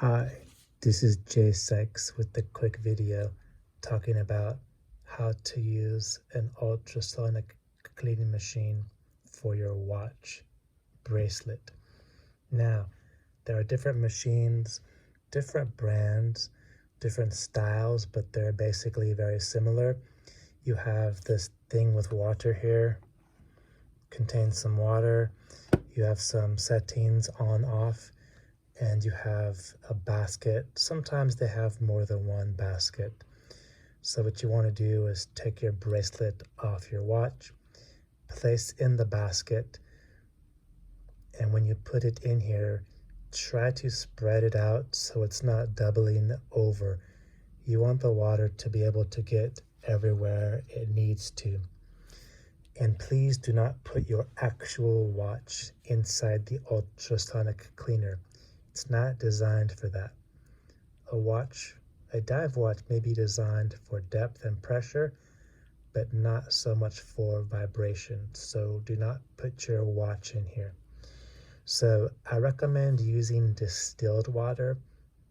Hi, this is Jay Sykes with the quick video talking about how to use an ultrasonic cleaning machine for your watch bracelet. Now, there are different machines, different brands, different styles, but they're basically very similar. You have this thing with water here, contains some water. You have some settings on, off, and you have a basket. Sometimes they have more than one basket. So what you want to do is take your bracelet off your watch, place in the basket, and when you put it in here, try to spread it out so it's not doubling over. You want the water to be able to get everywhere it needs to. And please do not put your actual watch inside the ultrasonic cleaner. It's not designed for that. A dive watch may be designed for depth and pressure, but not so much for vibration. So do not put your watch in here. So I recommend using distilled water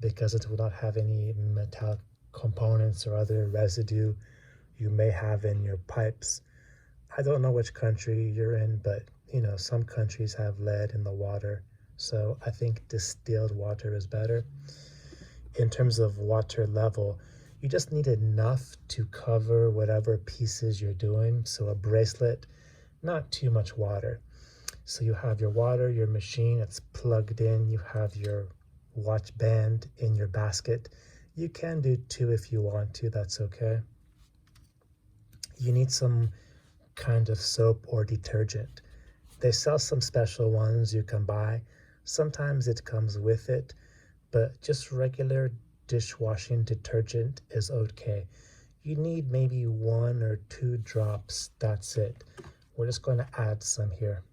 because it will not have any metallic components or other residue you may have in your pipes. I don't know which country you're in, but some countries have lead in the water. So I think distilled water is better. In terms of water level, you just need enough to cover whatever pieces you're doing. So a bracelet, not too much water. So you have your water, your machine, it's plugged in. You have your watch band in your basket. You can do two if you want to, that's okay. You need some kind of soap or detergent. They sell some special ones you can buy. Sometimes it comes with it, but just regular dishwashing detergent is okay. You need maybe 1 or 2 drops, that's it. We're just going to add some here.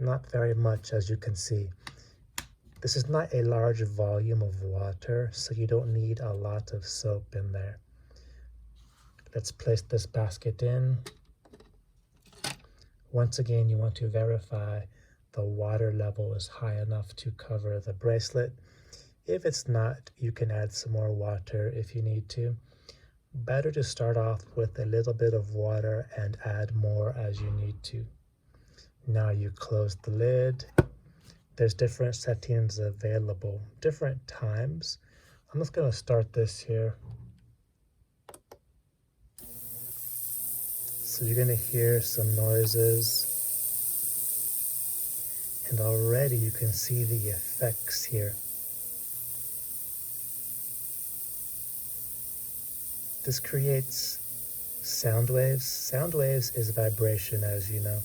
Not very much, as you can see. This is not a large volume of water, so you don't need a lot of soap in there. Let's place this basket in. Once again, you want to verify the water level is high enough to cover the bracelet. If it's not, you can add some more water if you need to. Better to start off with a little bit of water and add more as you need to. Now you close the lid. There's different settings available, different times. I'm just going to start this here. So you're going to hear some noises, and already you can see the effects here. This creates sound waves. Sound waves is vibration, as you know.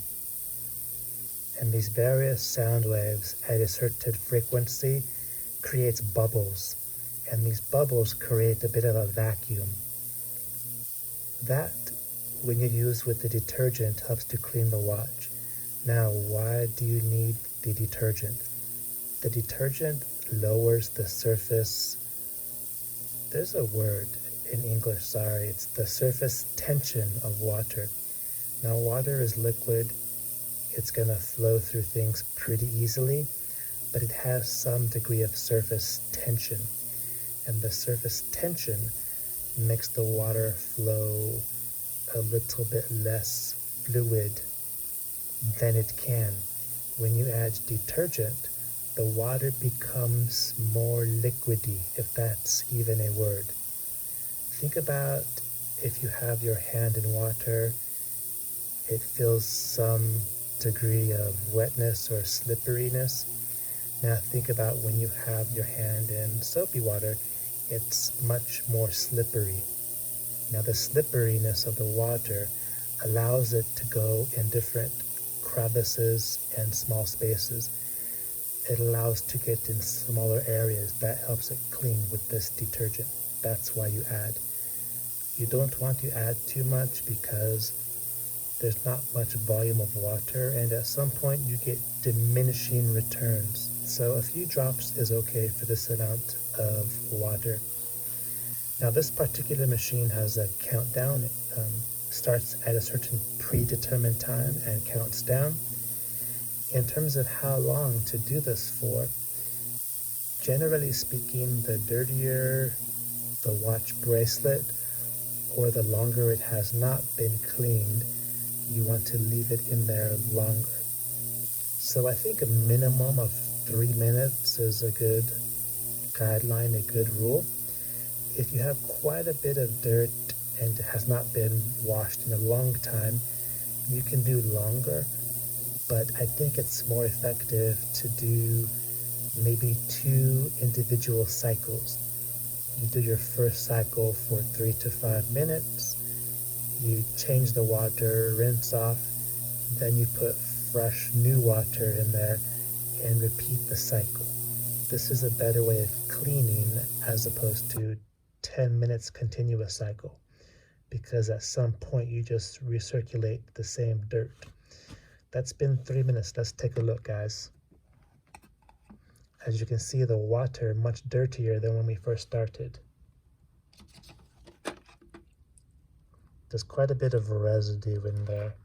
And these various sound waves at a certain frequency creates bubbles, and these bubbles create a bit of a vacuum. That, when you use with the detergent, helps to clean the watch. Now, why do you need the detergent? The detergent lowers the surface, there's a word in English, sorry, it's the surface tension of water. Now, water is liquid, it's going to flow through things pretty easily, but it has some degree of surface tension. And the surface tension makes the water flow a little bit less fluid than it can. When you add detergent, the water becomes more liquidy, if that's even a word. Think about if you have your hand in water, it feels some degree of wetness or slipperiness. Now think about when you have your hand in soapy water, it's much more slippery. Now the slipperiness of the water allows it to go in different crevices and small spaces. It allows to get in smaller areas. That helps it clean with this detergent. That's why you add. You don't want to add too much because there's not much volume of water, and at some point you get diminishing returns. So a few drops is okay for this amount of water. Now this particular machine has a countdown. It starts at a certain predetermined time and counts down. In terms of how long to do this for, generally speaking, the dirtier the watch bracelet or the longer it has not been cleaned, you want to leave it in there longer. So I think a minimum of 3 minutes is a good guideline, a good rule. If you have quite a bit of dirt and it has not been washed in a long time, you can do longer, but I think it's more effective to do maybe 2 individual cycles. You do your first cycle for 3 to 5 minutes, you change the water, rinse off, then you put fresh new water in there and repeat the cycle. This is a better way of cleaning as opposed to 10 minutes continuous cycle, because at some point you just recirculate the same dirt. That's been 3 minutes. Let's take a look, guys. As you can see, the water much dirtier than when we first started. There's quite a bit of residue in there.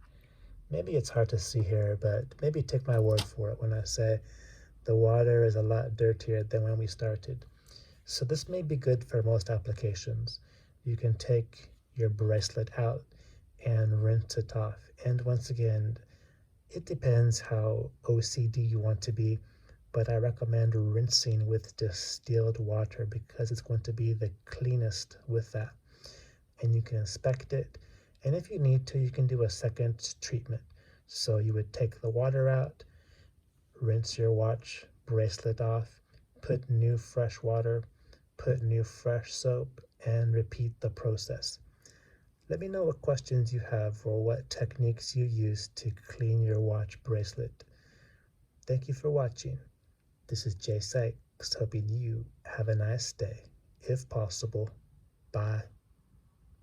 Maybe it's hard to see here, but maybe take my word for it when I say the water is a lot dirtier than when we started. So this may be good for most applications. You can take your bracelet out and rinse it off. And once again, it depends how OCD you want to be, but I recommend rinsing with distilled water because it's going to be the cleanest with that. And you can inspect it. And if you need to, you can do a second treatment. So you would take the water out, rinse your watch bracelet off, put new fresh water, put new fresh soap, and repeat the process. Let me know what questions you have or what techniques you use to clean your watch bracelet. Thank you for watching. This is Jay Sykes, hoping you have a nice day. If possible, bye.